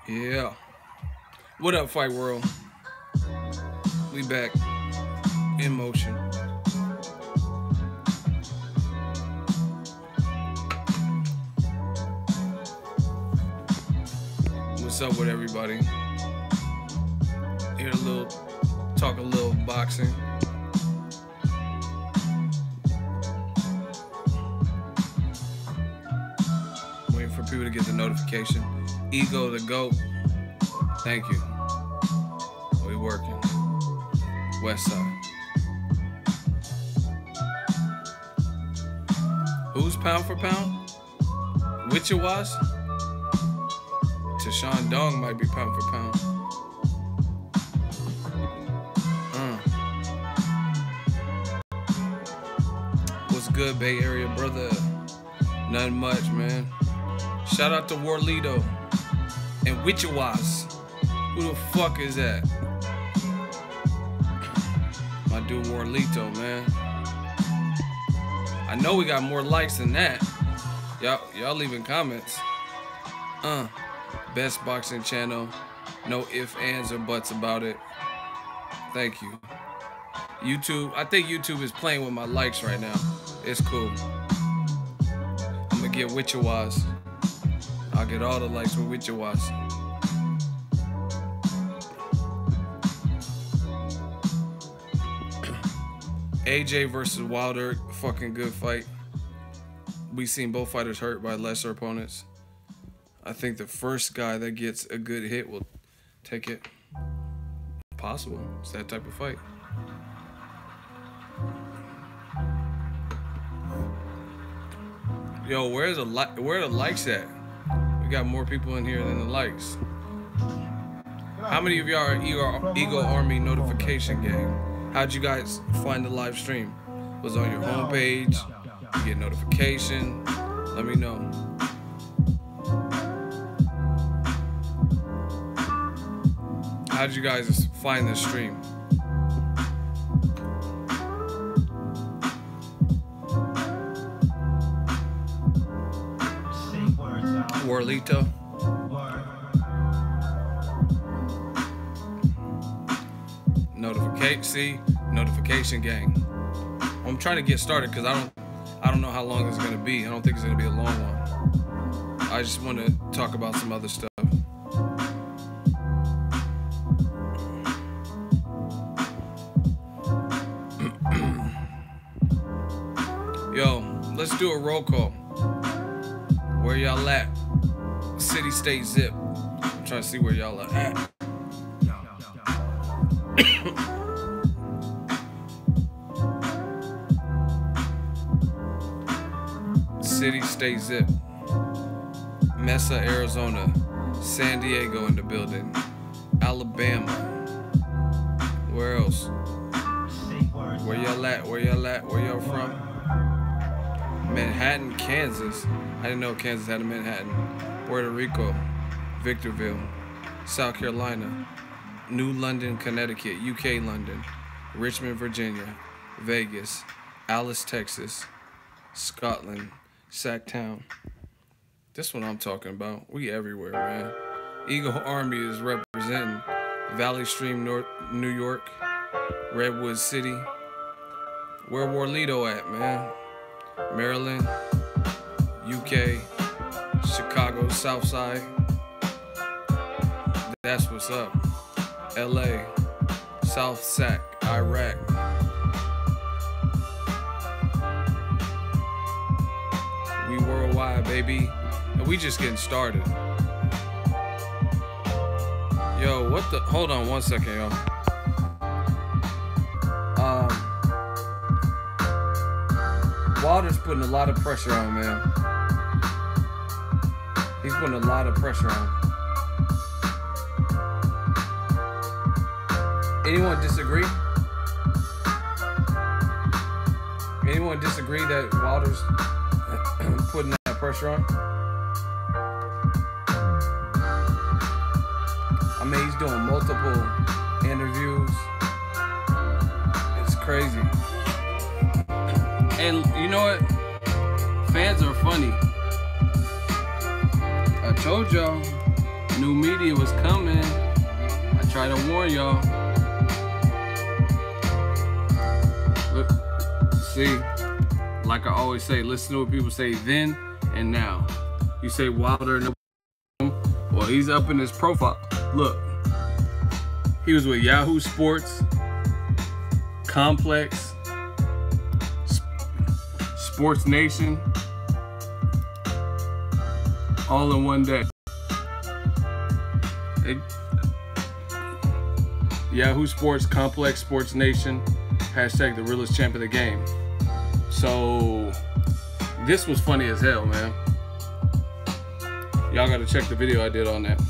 Yeah. What up, Fight World? We back in motion. What's up with everybody? Here talk a little boxing. Waiting for people to get the notification. Ego the GOAT. Thank you. We working. West Side. Who's pound for pound? Wichita? Tashawn Dong might be pound for pound. What's good, Bay Area brother? Nothing much, man. Shout out to Warlito and Wichita. Who the fuck is that? My dude Warlito, man. I know we got more likes than that. Y'all leaving comments. Best boxing channel. No ifs, ands, or buts about it. Thank you. YouTube, I think YouTube is playing with my likes right now. It's cool. I'm gonna get Wichita. I'll get all the likes with Wichita. AJ versus Wilder, fucking good fight. We've seen both fighters hurt by lesser opponents. I think the first guy that gets a good hit will take it. Possible. It's that type of fight. Yo, where are the likes at? We got more people in here than the likes. How many of y'all are Ego Army notification gang? How'd you guys find the live stream? Was it on your homepage? You get notification? Let me know. How'd you guys find this stream? Warlito. Notification gang. I'm trying to get started because I don't know how long it's gonna be. I don't think it's gonna be a long one. I just want to talk about some other stuff. Yo, let's do a roll call. Where y'all at? City, state, zip. I'm trying to see where y'all are at. City, state, zip. Mesa, Arizona. San Diego in the building. Alabama. Where else? Where y'all at? Where y'all at? Where y'all from? Manhattan, Kansas. I didn't know Kansas had a Manhattan. Puerto Rico. Victorville. South Carolina. New London, Connecticut. UK, London. Richmond, Virginia. Vegas. Alice, Texas. Scotland. Sacktown. This one I'm talking about. We everywhere, man. Eagle Army is representing Valley Stream, New York. Redwood City. Where Warlito at, man? Maryland. UK. Chicago, Southside. That's what's up. LA. South Sac, Iraq. We worldwide, baby. And we just getting started. Yo, what the? Hold on one second, yo. Wilder's putting a lot of pressure on, man. He's putting a lot of pressure on. Anyone disagree? Anyone disagree that Wilder's putting that pressure on? I mean, he's doing multiple interviews. It's crazy. And you know what? Fans are funny. I told y'all. New media was coming. I try to warn y'all. Look, see, like I always say, listen to what people say then and now. You say Wilder, well, he's up in his profile. Look, he was with Yahoo Sports, Complex, Sports Nation, all in one day. Yahoo Sports, Complex, Sports Nation, hashtag the realest champ of the game. So this was funny as hell, man. Y'all gotta check the video I did on that.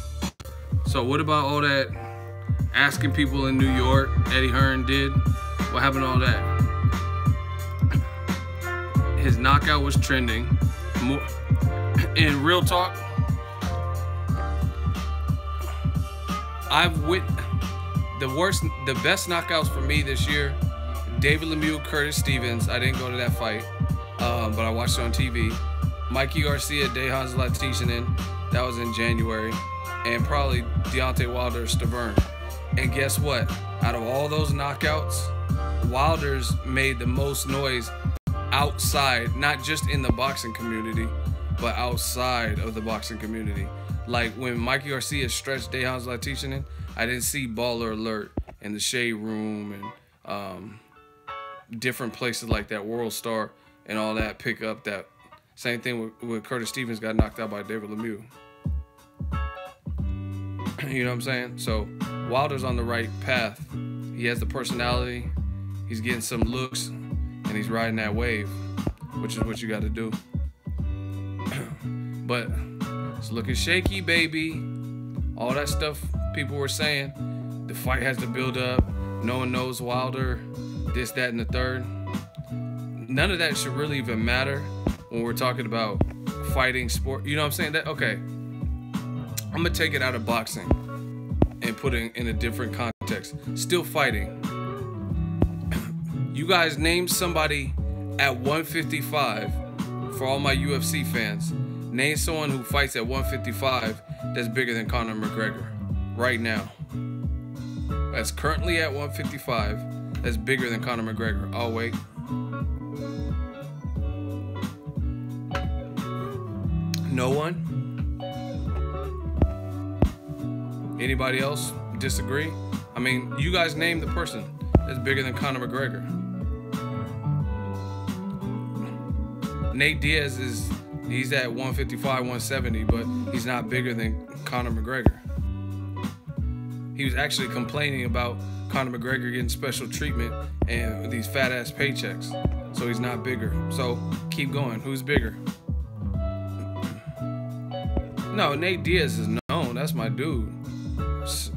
So what about all that asking people in New York Eddie Hearn did? What happened to all that? His knockout was trending. In real talk, the best knockouts for me this year, David Lemieux, Curtis Stevens. I didn't go to that fight, but I watched it on TV. Mikey Garcia, Dejan Zlaticanin, that was in January, and probably Deontay Wilder, Stavern. And guess what? Out of all those knockouts, Wilder's made the most noise outside, not just in the boxing community, but outside of the boxing community. Like when Mikey Garcia stretched Dejan Zlaticanin, I didn't see Baller Alert in the Shade Room and different places like that, World Star and all that pick up that. Same thing with Curtis Stevens got knocked out by David Lemieux. You know what I'm saying? So Wilder's on the right path. He has the personality, he's getting some looks, and he's riding that wave, which is what you got to do. But it's looking shaky, baby. All that stuff people were saying, the fight has to build up, no one knows Wilder, this, that, and the third. None of that should really even matter when we're talking about fighting sport. You know what I'm saying? That, okay, I'm gonna take it out of boxing and put it in a different context. Still fighting. You guys name somebody at 155, for all my UFC fans, name someone who fights at 155 that's bigger than Conor McGregor right now. That's currently at 155, that's bigger than Conor McGregor. Oh, wait. No one? Anybody else disagree? I mean, you guys name the person that's bigger than Conor McGregor. Nate Diaz he's at 155, 170, but he's not bigger than Conor McGregor. He was actually complaining about Conor McGregor getting special treatment and these fat ass paychecks. So he's not bigger. So keep going. Who's bigger? No, Nate Diaz is known. That's my dude.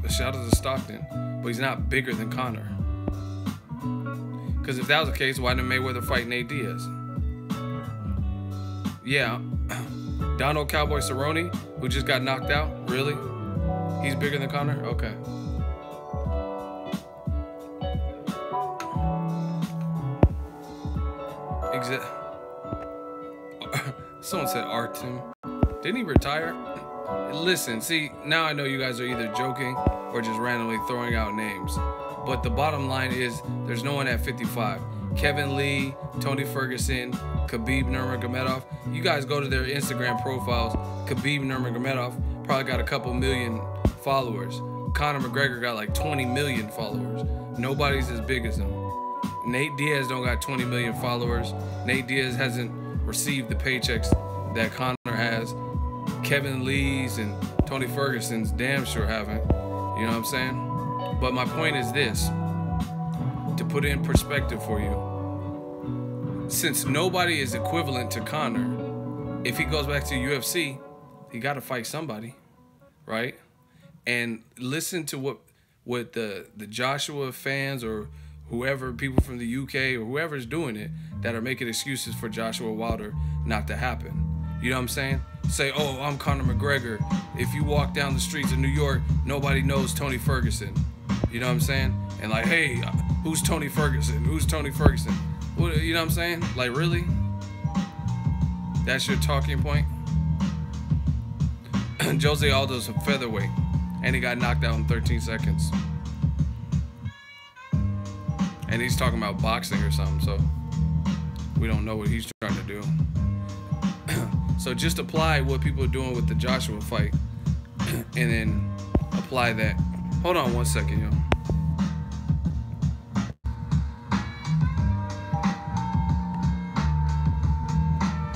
Shout out to Stockton. But he's not bigger than Conor. Because if that was the case, why didn't Mayweather fight Nate Diaz? Yeah. Donald Cowboy Cerrone, who just got knocked out? Really? He's bigger than Conor? Okay. Someone said Artem. Didn't he retire? Listen, see, now I know you guys are either joking or just randomly throwing out names. But the bottom line is there's no one at 55. Kevin Lee, Tony Ferguson, Khabib Nurmagomedov. You guys go to their Instagram profiles. Khabib Nurmagomedov probably got a couple million followers. Conor McGregor got like 20 million followers. Nobody's as big as him. Nate Diaz don't got 20 million followers. Nate Diaz hasn't received the paychecks that Conor has. Kevin Lee's and Tony Ferguson's damn sure haven't. You know what I'm saying? But my point is this, to put it in perspective for you. Since nobody is equivalent to Conor, if he goes back to UFC, he got to fight somebody, right? And listen to what the Joshua fans or whoever, people from the UK or whoever's doing it, that are making excuses for Joshua Wilder not to happen. You know what I'm saying? Say, oh, I'm Conor McGregor. If you walk down the streets of New York, nobody knows Tony Ferguson. You know what I'm saying? And like, hey, who's Tony Ferguson? Who's Tony Ferguson? You know what I'm saying? Like, really? That's your talking point? Jose Aldo's a featherweight, and he got knocked out in 13 seconds. And he's talking about boxing or something, so we don't know what he's trying to do. So just apply what people are doing with the Joshua fight, and then apply that. Hold on 1 second, yo.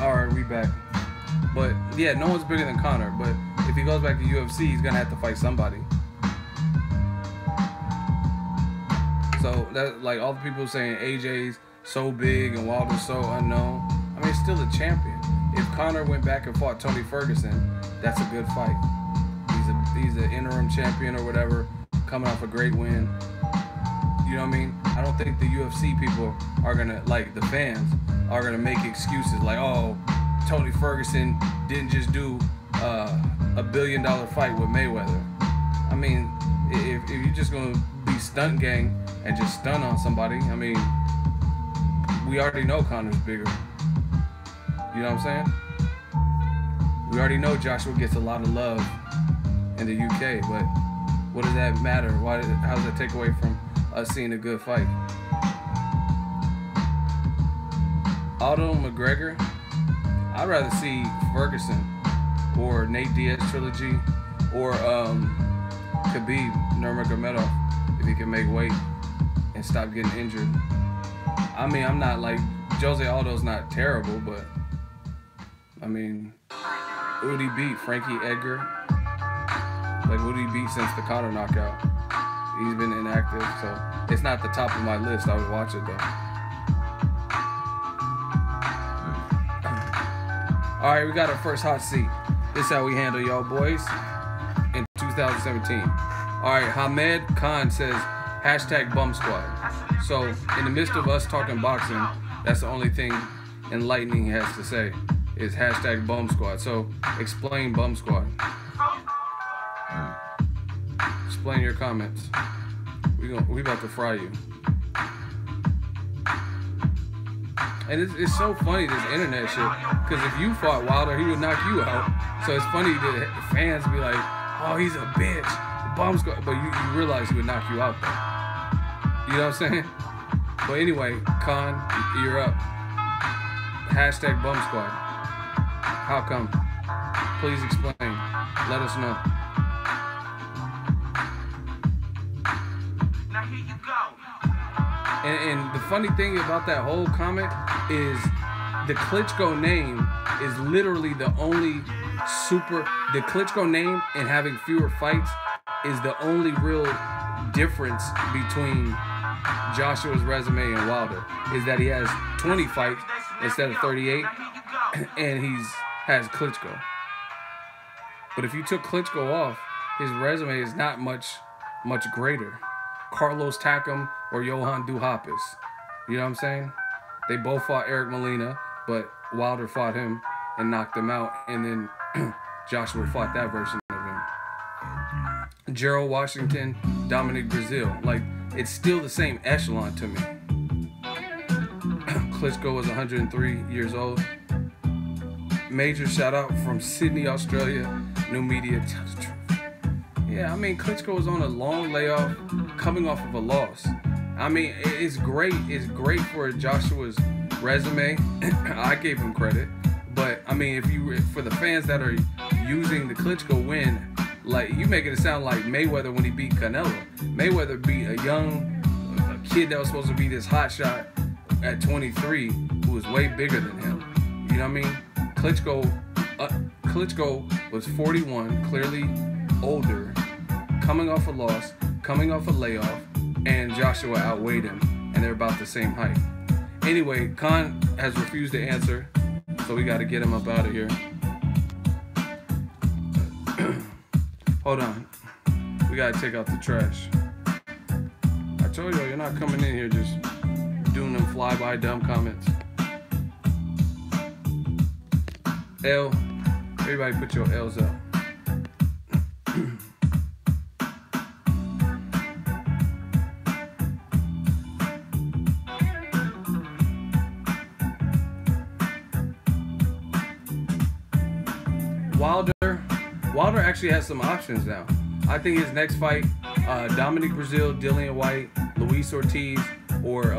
Alright, we back. But yeah, no one's bigger than Conor, but if he goes back to UFC, he's gonna have to fight somebody. So that, like, all the people saying AJ's so big and Wilder's so unknown. I mean, he's still a champion. If Conor went back and fought Tony Ferguson, that's a good fight. He's an interim champion or whatever, coming off a great win. You know what I mean? I don't think the UFC people are gonna, like, the fans are gonna make excuses like, oh, Tony Ferguson didn't just do a $1 billion fight with Mayweather. I mean, if you're just gonna be stunt gang and just stun on somebody, I mean, we already know Conor's bigger. You know what I'm saying? We already know Joshua gets a lot of love in the UK, but what does that matter? How does that take away from us seeing a good fight? Aldo McGregor, I'd rather see Ferguson or Nate Diaz trilogy or Khabib Nurmagomedov if he can make weight and stop getting injured. I mean, I'm not like, Jose Aldo's not terrible, but I mean, who'd he beat? Frankie Edgar? Like, who'd he beat since the Conor knockout? He's been inactive, so it's not the top of my list. I would watch it though. All right, we got our first hot seat. This is how we handle y'all boys in 2017. All right, Amir Khan says, #bum squad. So in the midst of us talking boxing, that's the only thing enlightening he has to say is #bum squad. So explain bum squad. Explain your comments. We about to fry you. And it's so funny, this internet shit, because if you fought Wilder, he would knock you out. So it's funny that fans be like, oh, he's a bitch, bum squad, but you realize he would knock you out though. You know what I'm saying? But anyway, Khan, you're up. #bum squad. How come? Please explain. Let us know. Now here you go. And the funny thing about that whole comment is the Klitschko name is literally the only the Klitschko name and having fewer fights is the only real difference between Joshua's resume and Wilder, is that he has 20 fights instead of 38, and has Klitschko. But if you took Klitschko off, his resume is not much greater. Carlos Takam or Johan Duhaupas. You know what I'm saying? They both fought Eric Molina, but Wilder fought him and knocked him out, and then Joshua fought that version of him. Gerald Washington, Dominic Brazil. Like, it's still the same echelon to me. Klitschko was 103 years old. Major shout out from Sydney, Australia. New media tells the truth. Yeah, I mean, Klitschko was on a long layoff, coming off of a loss. I mean, it's great. It's great for Joshua's resume. I gave him credit. But, I mean, for the fans that are using the Klitschko win, like, you making it sound like Mayweather when he beat Canelo. Mayweather beat a kid that was supposed to be this hot shot at 23, who was way bigger than him. You know what I mean? Klitschko was 41, clearly older, coming off a loss, coming off a layoff, and Joshua outweighed him, and they're about the same height. Anyway, Khan has refused to answer, so we got to get him up out of here. Hold on. We got to take out the trash. I told you, you're not coming in here just doing them fly-by dumb comments. L. Everybody put your L's up. Wilder Wilder actually has some options now. I think his next fight, Dominic Breazeale, Dillian White, Luis Ortiz, or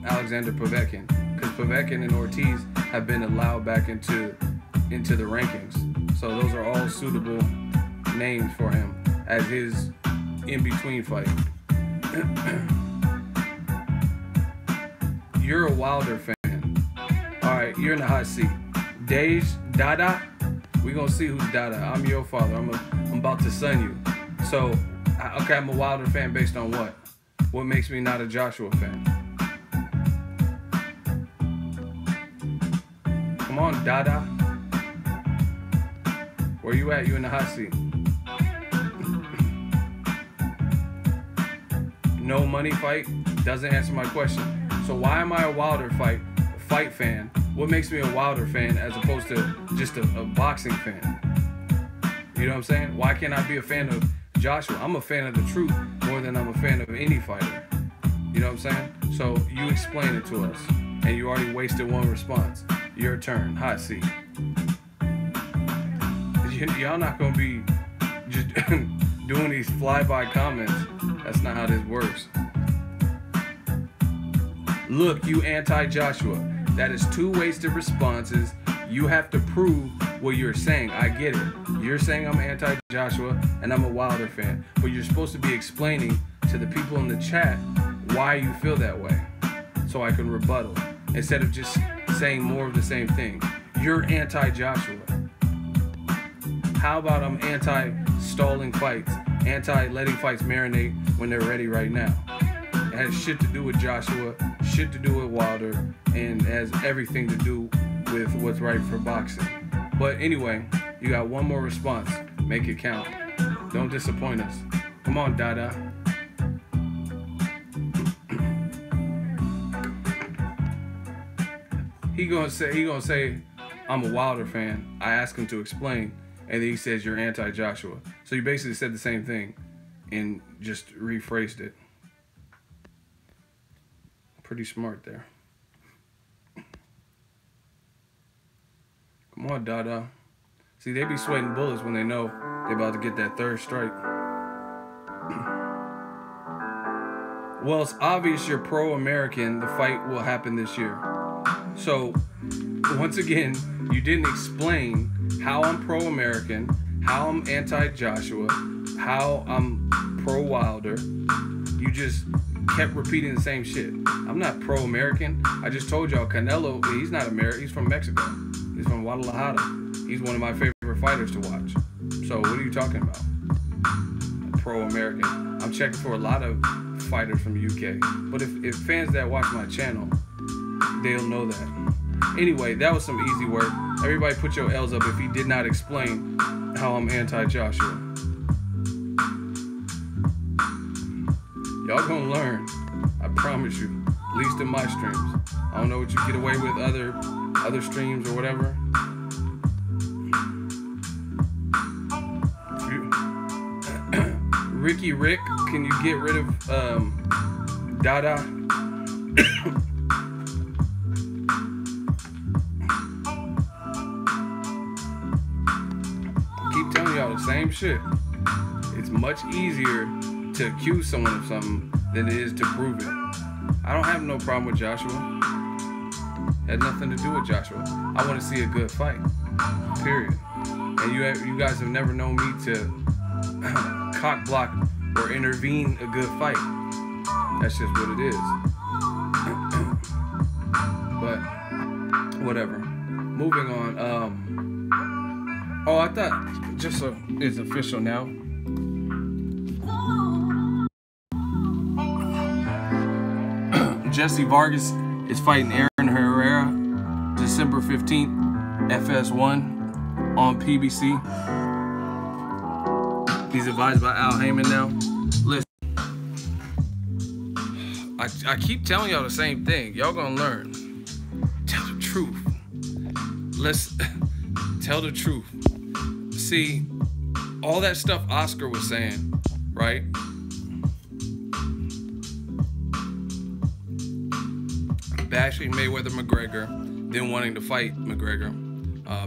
Alexander Povetkin, because Povetkin and Ortiz have been allowed back into the rankings. So those are all suitable names for him as his in-between fight. You're a Wilder fan. All right, you're in the hot seat. Dada, we gonna see who's Dada. I'm your father. I'm about to son you. So, okay, I'm a Wilder fan based on what? What makes me not a Joshua fan? Come on, Dada. Where you at? You in the hot seat. No money fight doesn't answer my question. So why am I a Wilder fight fan? What makes me a Wilder fan as opposed to just a boxing fan? You know what I'm saying? Why can't I be a fan of Joshua? I'm a fan of the truth more than I'm a fan of any fighter. You know what I'm saying? So you explain it to us, and you already wasted one response. Your turn, hot seat. Y'all not gonna be just doing these flyby comments. That's not how this works. Look, you anti-Joshua. That is two wasted responses. You have to prove what you're saying. I get it. You're saying I'm anti-Joshua and I'm a Wilder fan. But you're supposed to be explaining to the people in the chat why you feel that way, so I can rebuttal, instead of just saying more of the same thing. You're anti-Joshua. How about I'm anti-stalling fights, anti-letting fights marinate when they're ready right now? It has shit to do with Joshua, shit to do with Wilder, and has everything to do with what's right for boxing. But anyway, you got one more response. Make it count. Don't disappoint us. Come on, Dada. He gonna say I'm a Wilder fan. I asked him to explain, and then he says you're anti-Joshua. So you basically said the same thing and just rephrased it. Pretty smart there. Come on, Dada. See, they be sweating bullets when they know they're about to get that third strike. Well, it's obvious you're pro-American. The fight will happen this year. So, once again, you didn't explain how I'm pro-American, how I'm anti-Joshua, how I'm pro-Wilder. You just kept repeating the same shit. I'm not pro-American. I just told y'all Canelo, he's not American. He's from Mexico. He's from Guadalajara. He's one of my favorite fighters to watch. So what are you talking about? Pro-American. I'm checking for a lot of fighters from the UK. But if fans that watch my channel, they'll know that. Anyway, that was some easy work. Everybody put your L's up if he did not explain how I'm anti-Joshua. Y'all gonna learn. I promise you. At least in my streams. I don't know what you get away with other streams or whatever. Ricky Rick, can you get rid of Dada? Keep telling y'all the same shit. It's much easier to accuse someone of something than it is to prove it. I don't have no problem with Joshua. Had nothing to do with Joshua. I want to see a good fight. Period. And you guys have never known me to cock block or intervene a good fight. That's just what it is. But whatever. Moving on. Oh, I thought just so it's official now. Jesse Vargas is fighting Aaron Herrera December 15th, FS1 on PBC. He's advised by Al Heyman now. Listen, I keep telling y'all the same thing. Y'all gonna learn. Tell the truth. Let's tell the truth. See, all that stuff Oscar was saying, right? Bashing Mayweather McGregor, then wanting to fight McGregor,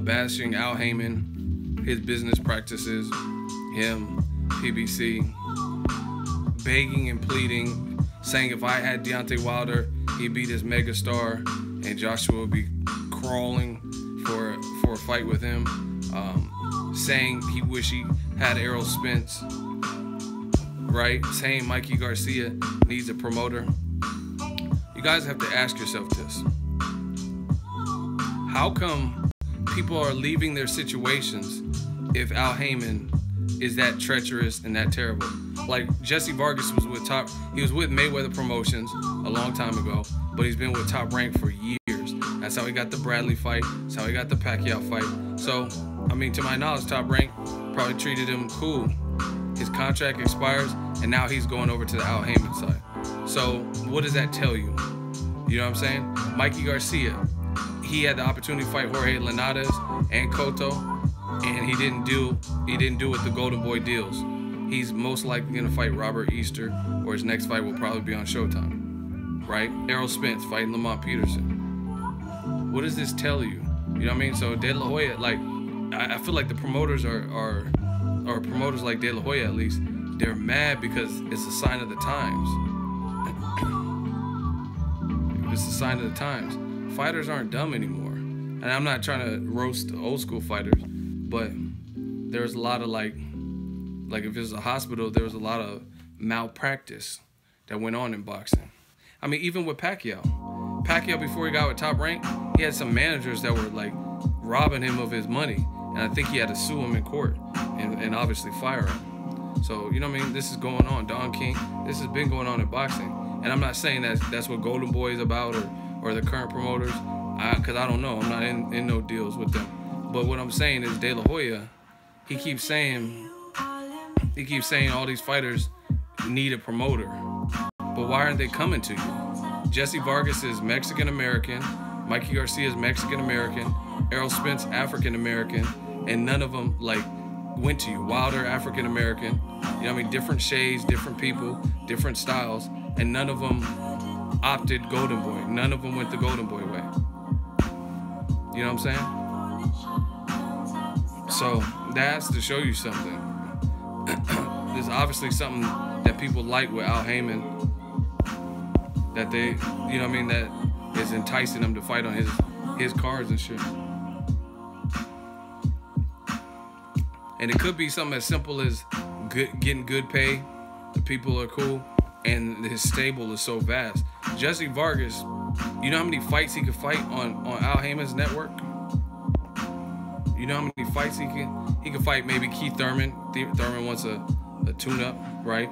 bashing Al Heyman, his business practices, him, PBC, begging and pleading, saying if I had Deontay Wilder, he'd be this megastar, and Joshua would be crawling for a fight with him, saying he wish he had Errol Spence, right? Saying Mikey Garcia needs a promoter. You guys have to ask yourself this. How come people are leaving their situations if Al Heyman is that treacherous and that terrible? Like, Jesse Vargas was with Mayweather Promotions a long time ago, but he's been with Top Rank for years. That's how he got the Bradley fight. That's how he got the Pacquiao fight. So, I mean, to my knowledge, Top Rank probably treated him cool. His contract expires, and now he's going over to the Al Heyman side. So, what does that tell you? You know what I'm saying? Mikey Garcia, he had the opportunity to fight Jorge Linares and Cotto, and he didn't do what the Golden Boy deals. He's most likely going to fight Robert Easter, or his next fight will probably be on Showtime, right? Errol Spence fighting Lamont Peterson. What does this tell you? You know what I mean? So De La Hoya, like, I feel like the promoters or promoters like De La Hoya, at least, they're mad because it's a sign of the times. It's a sign of the times. Fighters aren't dumb anymore. And I'm not trying to roast old school fighters, but there's a lot of like if it's a hospital, there was a lot of malpractice that went on in boxing. I mean, even with Pacquiao, before he got with Top Rank, he had some managers that were like robbing him of his money, and I think he had to sue him in court and obviously fire him. So, you know what I mean? This is going on. Don King, this has been going on in boxing. And I'm not saying that's what Golden Boy is about or the current promoters, because I don't know. I'm not in no deals with them. But what I'm saying is De La Hoya, he keeps saying all these fighters need a promoter. But why aren't they coming to you? Jesse Vargas is Mexican-American. Mikey Garcia is Mexican-American. Errol Spence, African-American. And none of them, like, went to you. Wilder, African-American. You know what I mean? Different shades, different people, different styles. And none of them opted Golden Boy. None of them went the Golden Boy way. You know what I'm saying? So that's to show you something. There's obviously something that people like with Al Heyman that they, you know what I mean, that is enticing them to fight on his cards and shit. And it could be something as simple as getting good pay. The people are cool, and his stable is so vast. Jesse Vargas, you know how many fights he could fight on Al Heyman's network? You know how many fights he can fight maybe Keith Thurman. Thurman wants a tune-up, right?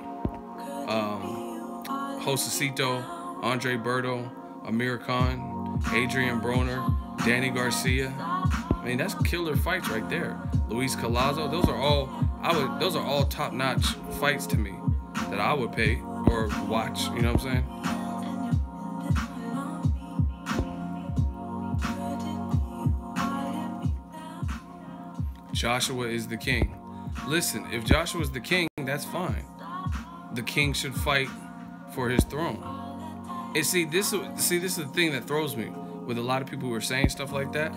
Josecito, Andre Berto, Amir Khan, Adrian Broner, Danny Garcia. I mean, that's killer fights right there. Luis Collazo, those are all top-notch fights to me that I would pay or watch, you know what I'm saying? Joshua is the king. Listen, if Joshua's the king, that's fine. The king should fight for his throne. And see, this is the thing that throws me with a lot of people who are saying stuff like that.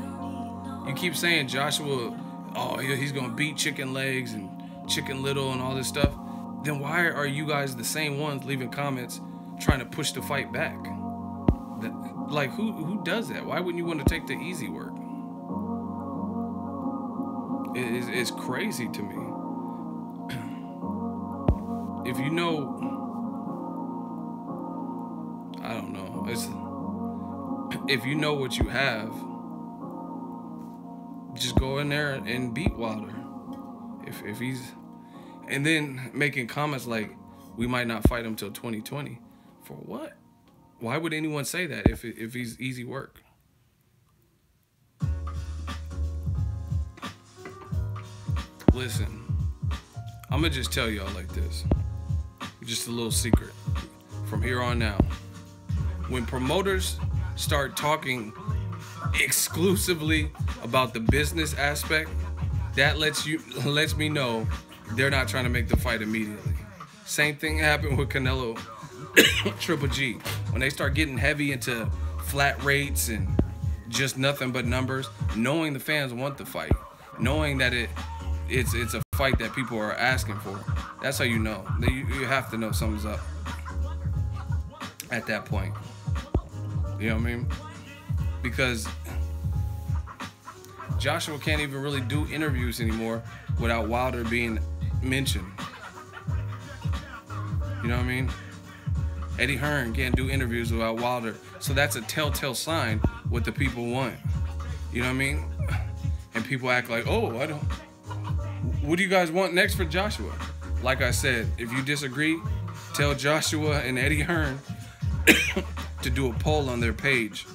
You keep saying Joshua, oh, he's gonna beat Chicken Legs and Chicken Little and all this stuff. Then why are you guys the same ones leaving comments trying to push the fight back? Like, who does that? Why wouldn't you want to take the easy work? It's crazy to me. If you know, I don't know. If you know what you have, just go in there and beat Wilder. If he's, and then making comments like, we might not fight him till 2020. For what? Why would anyone say that if he's easy work? Listen, I'm gonna just tell y'all like this. Just a little secret. From here on now, when promoters start talking exclusively about the business aspect, that lets me know they're not trying to make the fight immediately. Same thing happened with Canelo Triple G. When they start getting heavy into flat rates and just nothing but numbers, knowing the fans want the fight, knowing that it's a fight that people are asking for. That's how you know. You have to know something's up at that point. You know what I mean? Because Joshua can't even really do interviews anymore without Wilder being mentioned. You know what I mean? Eddie Hearn can't do interviews without Wilder. So that's a telltale sign what the people want. You know what I mean? And people act like, oh, I don't. What do you guys want next for Joshua? Like I said, if you disagree, tell Joshua and Eddie Hearn to do a poll on their page.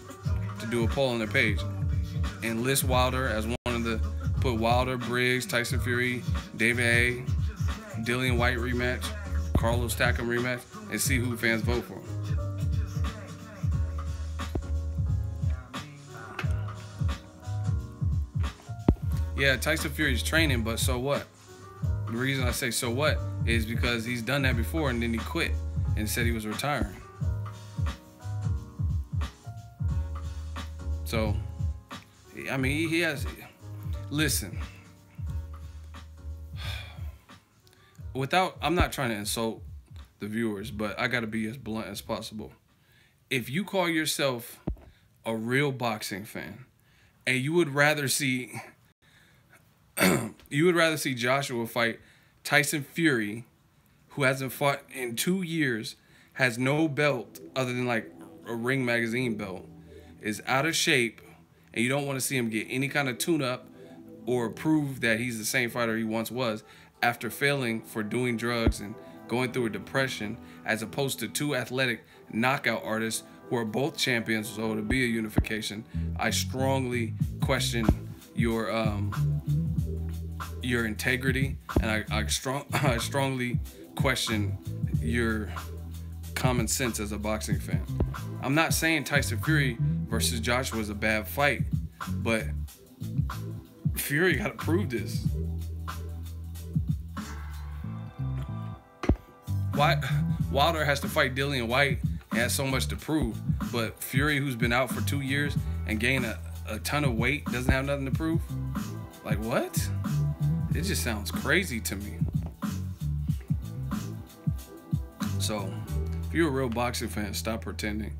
And list Wilder as one of the, put Wilder, Briggs, Tyson Fury, David Haye, Dillian White rematch, Carlos Takam rematch, and see who fans vote for. Yeah, Tyson Fury's training, but so what? The reason I say so what is because he's done that before and then he quit and said he was retiring. So, I mean, he has, listen, I'm not trying to insult the viewers, but I got to be as blunt as possible. If you call yourself a real boxing fan and you would rather see Joshua fight Tyson Fury, who hasn't fought in 2 years, has no belt other than like a Ring Magazine belt, is out of shape, and you don't want to see him get any kind of tune-up or prove that he's the same fighter he once was after failing for doing drugs and going through a depression, as opposed to two athletic knockout artists who are both champions, so to be a unification, I strongly question your integrity, and I strongly question your common sense as a boxing fan. I'm not saying Tyson Fury versus Joshua is a bad fight, but Fury got to prove this. Wilder has to fight Dillian White and has so much to prove, but Fury, who's been out for 2 years and gained a ton of weight, doesn't have nothing to prove? Like, what? It just sounds crazy to me. So, if you're a real boxing fan, stop pretending.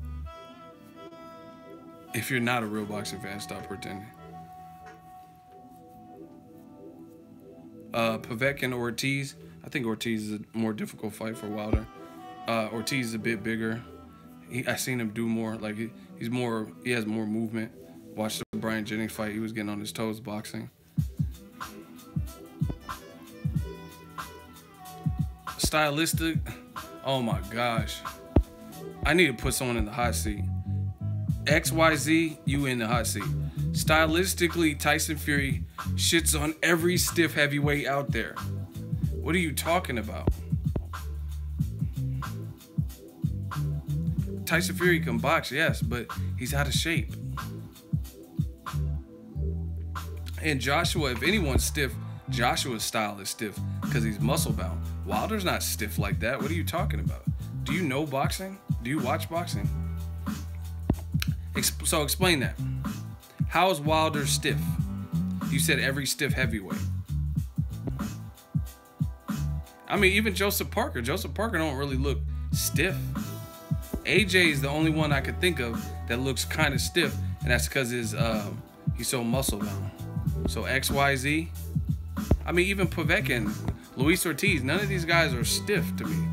If you're not a real boxing fan, stop pretending. Povetkin or Ortiz. I think Ortiz is a more difficult fight for Wilder. Ortiz is a bit bigger. I seen him do more. Like he has more movement. Watched the Brian Jennings fight. He was getting on his toes boxing. Stylistic. Oh my gosh. I need to put someone in the hot seat. XYZ, you in the hot seat. Stylistically, Tyson Fury shits on every stiff heavyweight out there. What are you talking about? Tyson Fury can box, yes, but he's out of shape. And Joshua, if anyone's stiff, Joshua's style is stiff because he's muscle bound. Wilder's not stiff like that. What are you talking about? Do you know boxing? Do you watch boxing? So explain that. How is Wilder stiff? You said every stiff heavyweight. I mean, even Joseph Parker. Joseph Parker don't really look stiff. AJ is the only one I could think of that looks kind of stiff, and that's because he's so muscle bound. So XYZ. I mean, even Povetkin, Luis Ortiz, none of these guys are stiff to me.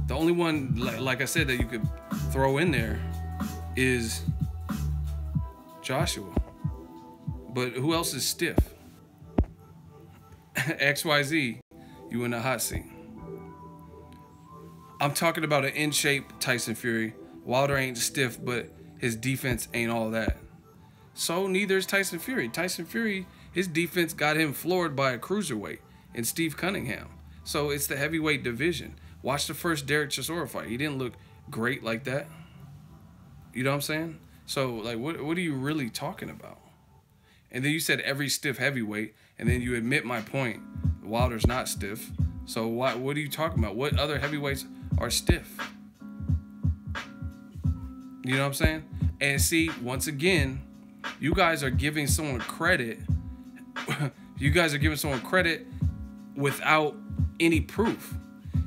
The only one, like I said, that you could throw in there is Joshua. But who else is stiff? XYZ, you in the hot seat. I'm talking about an in-shape Tyson Fury. Wilder ain't stiff, but his defense ain't all that. So neither is Tyson Fury. Tyson Fury, his defense got him floored by a cruiserweight in Steve Cunningham. So it's the heavyweight division. Watch the first Derek Chisora fight. He didn't look great like that. You know what I'm saying? So, like, what are you really talking about? And then you said every stiff heavyweight, and then you admit my point. Wilder's not stiff. So what are you talking about? What other heavyweights are stiff? You know what I'm saying? And see, once again, you guys are giving someone credit you guys are giving someone credit without any proof.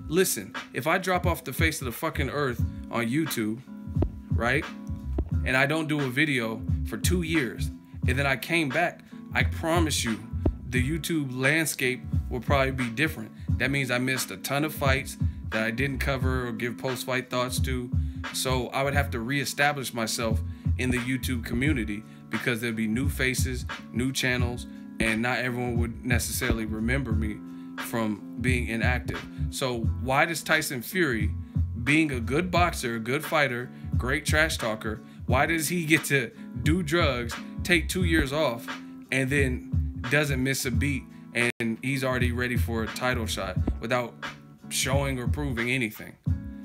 Listen, if I drop off the face of the fucking earth on YouTube, right, and I don't do a video for 2 years, and then I came back, I promise you, the YouTube landscape will probably be different. That means I missed a ton of fights that I didn't cover or give post-fight thoughts to. So I would have to reestablish myself in the YouTube community because there'd be new faces, new channels, and not everyone would necessarily remember me from being inactive. So why does Tyson Fury, being a good boxer, a good fighter, great trash talker, why does he get to do drugs, take 2 years off, and then doesn't miss a beat, and he's already ready for a title shot without showing or proving anything?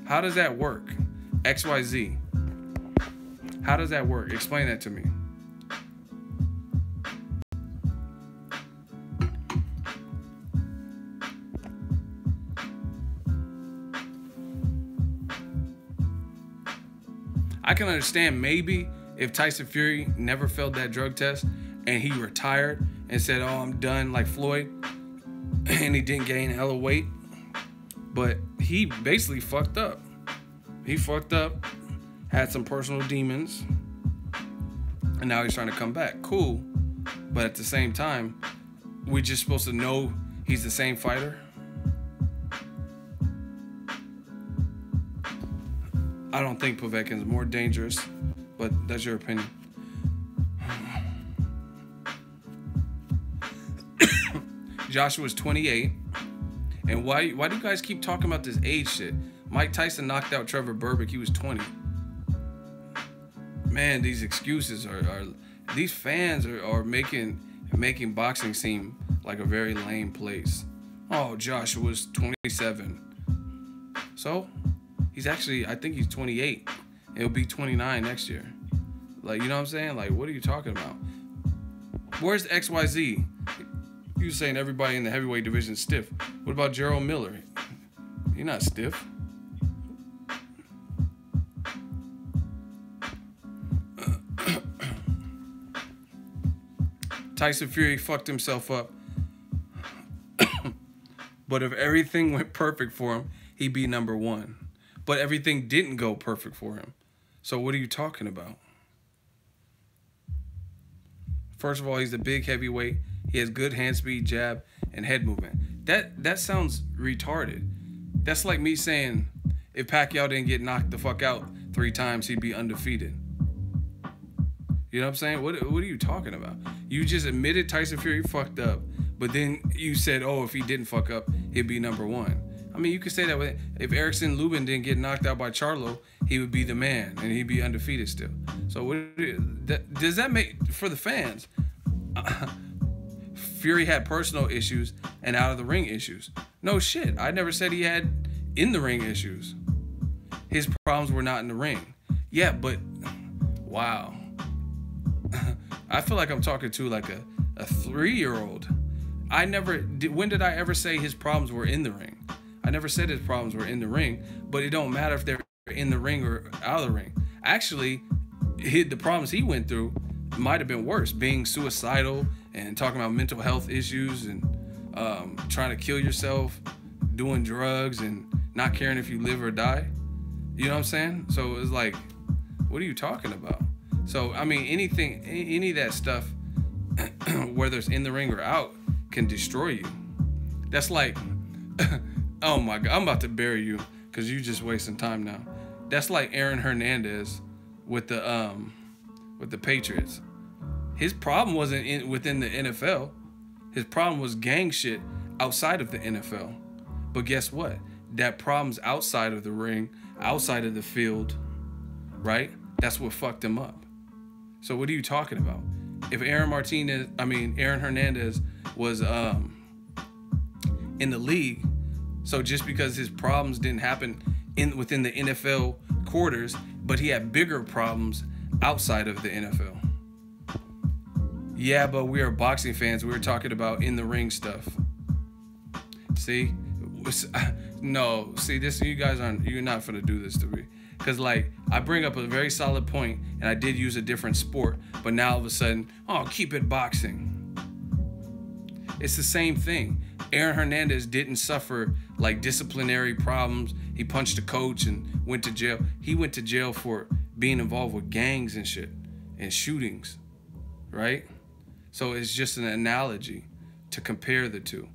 How does that work? XYZ. How does that work? Explain that to me. I can understand maybe if Tyson Fury never failed that drug test and he retired and said, oh, I'm done, like Floyd, and he didn't gain hella weight. But he basically fucked up. He fucked up, had some personal demons, and now he's trying to come back. Cool. But at the same time, we're just supposed to know he's the same fighter. I don't think Povetkin's more dangerous, but that's your opinion. Joshua's 28. And why do you guys keep talking about this age shit? Mike Tyson knocked out Trevor Berbick. He was 20. Man, these excuses are these fans are making boxing seem like a very lame place. Oh, Joshua's 27. So he's actually, I think he's 28. He'll be 29 next year. Like, you know what I'm saying? Like, what are you talking about? Where's XYZ? You saying everybody in the heavyweight division is stiff. What about Gerald Miller? You're not stiff. Tyson Fury fucked himself up. But if everything went perfect for him, he'd be number one. But everything didn't go perfect for him. So what are you talking about? First of all, he's a big heavyweight. He has good hand speed, jab, and head movement. That sounds retarded. That's like me saying if Pacquiao didn't get knocked the fuck out 3 times, he'd be undefeated. You know what I'm saying? What are you talking about? You just admitted Tyson Fury fucked up, but then you said, oh, if he didn't fuck up, he'd be number one. I mean, you could say that with, if Erickson Lubin didn't get knocked out by Charlo, he would be the man, and he'd be undefeated still. So does that make, for the fans, Fury had personal issues and out-of-the-ring issues. No shit. I never said he had in-the-ring issues. His problems were not in the ring. Yeah, but, wow. I feel like I'm talking to like a 3-year-old. When did I ever say his problems were in the ring? I never said his problems were in the ring, but it don't matter if they're in the ring or out of the ring. Actually, the problems he went through might have been worse, being suicidal and talking about mental health issues and trying to kill yourself, doing drugs and not caring if you live or die. You know what I'm saying? So it's like, what are you talking about? So, I mean, any of that stuff, whether it's in the ring or out, can destroy you. That's like, oh my God, I'm about to bury you because you just wasting time now. That's like Aaron Hernandez with the Patriots. His problem wasn't within the NFL. His problem was gang shit outside of the NFL. But guess what? That problem's outside of the ring, outside of the field, right? That's what fucked him up. So what are you talking about? If Aaron Hernandez was in the league, so just because his problems didn't happen within the NFL quarters, but he had bigger problems outside of the NFL. Yeah, but we are boxing fans. We were talking about in the ring stuff. See? No, see, this, you're not gonna do this to me. Because, like, I bring up a very solid point, and I did use a different sport, but now all of a sudden, oh, keep it boxing. It's the same thing. Aaron Hernandez didn't suffer like disciplinary problems. He punched a coach and went to jail. He went to jail for being involved with gangs and shit and shootings, right? So it's just an analogy to compare the two.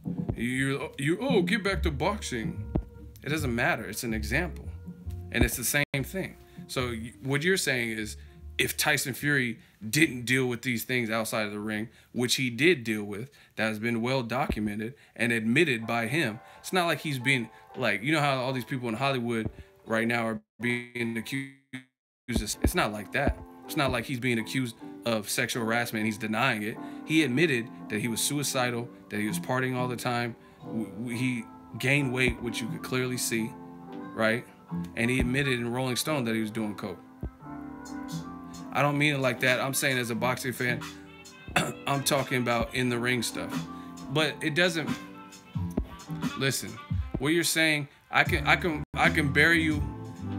Oh, get back to boxing. It doesn't matter. It's an example. And it's the same thing. So what you're saying is, if Tyson Fury didn't deal with these things outside of the ring, which he did deal with, that has been well documented and admitted by him, it's not like he's being, like, you know how all these people in Hollywood right now are being accused of, it's not like that. It's not like he's being accused of sexual harassment and he's denying it. He admitted that he was suicidal, that he was partying all the time. He gained weight, which you could clearly see, right? And he admitted in Rolling Stone that he was doing coke. I don't mean it like that. I'm saying as a boxing fan, I'm talking about in the ring stuff. But it doesn't, listen, what you're saying, I can bury you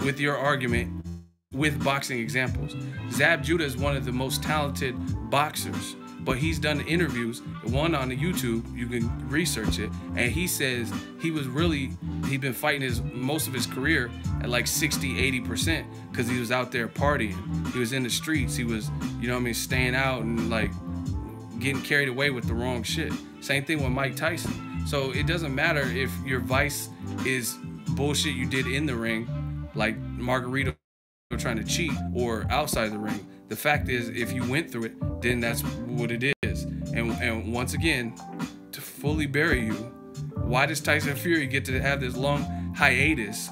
with your argument with boxing examples. Zab Judah is one of the most talented boxers, but he's done interviews, one on the YouTube, you can research it, and he says he'd been fighting most of his career at like 60-80% because he was out there partying. He was in the streets. He was, you know what I mean, staying out and like getting carried away with the wrong shit. Same thing with Mike Tyson. So it doesn't matter if your vice is bullshit you did in the ring, like Margarito trying to cheat, or outside the ring. The fact is, if you went through it, then that's what it is. And once again, to fully bury you, why does Tyson Fury get to have this long hiatus?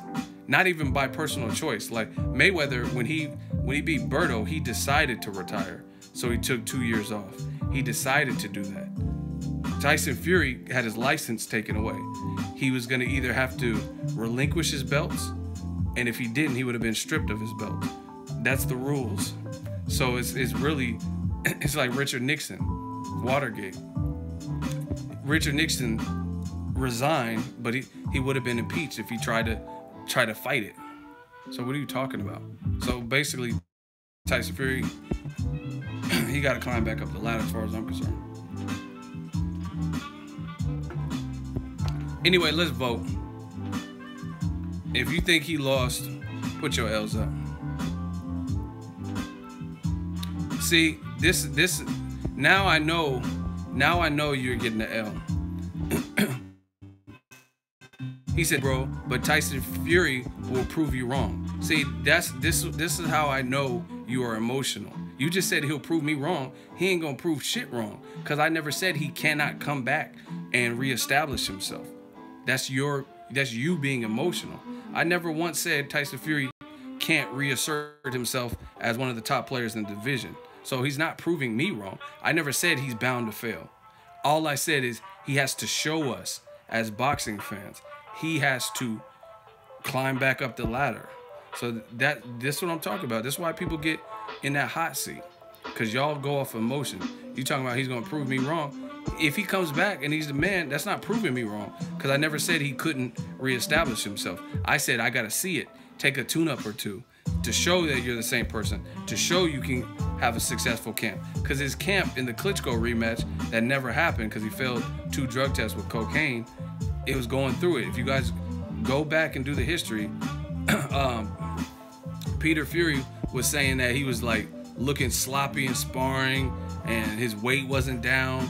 Not even by personal choice. Like Mayweather, when he beat Berto, he decided to retire. So he took 2 years off. He decided to do that. Tyson Fury had his license taken away. He was going to either have to relinquish his belts, and if he didn't, he would have been stripped of his belt. That's the rules. So it's really, it's like Richard Nixon, Watergate. Richard Nixon resigned, but he would have been impeached if he tried to fight it. So what are you talking about? So basically, Tyson Fury, he got to climb back up the ladder as far as I'm concerned. Anyway, let's vote. If you think he lost, put your L's up. See, this now I know you're getting the L. He said, bro, but Tyson Fury will prove you wrong. See, this is how I know you are emotional. You just said he'll prove me wrong. He ain't gonna prove shit wrong, because I never said he cannot come back and reestablish himself. That's you being emotional. I never once said Tyson Fury can't reassert himself as one of the top players in the division. So he's not proving me wrong. I never said he's bound to fail. All I said is he has to show us as boxing fans. He has to climb back up the ladder. So this is what I'm talking about. This is why people get in that hot seat, because y'all go off emotion. You talking about he's going to prove me wrong. If he comes back and he's the man, that's not proving me wrong, because I never said he couldn't reestablish himself. I said I got to see it, take a tune-up or two to show that you're the same person, to show you can have a successful camp. Because his camp in the Klitschko rematch that never happened because he failed 2 drug tests with cocaine, it was going through it. If you guys go back and do the history, Peter Fury was saying that he was like looking sloppy and sparring and his weight wasn't down.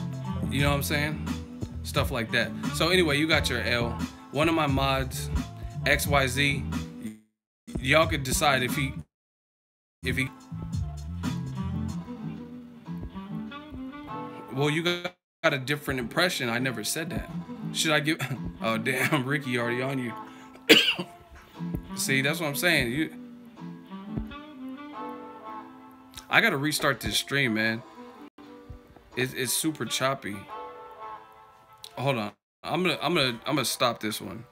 You know what I'm saying? Stuff like that. So anyway, you got your L. One of my mods, XYZ, y'all could decide if he well, you got a different impression. I never said that. Should I give, oh damn, Ricky already on you. See, that's what I'm saying. I gotta restart this stream, man. It's super choppy. Hold on. I'm gonna stop this one.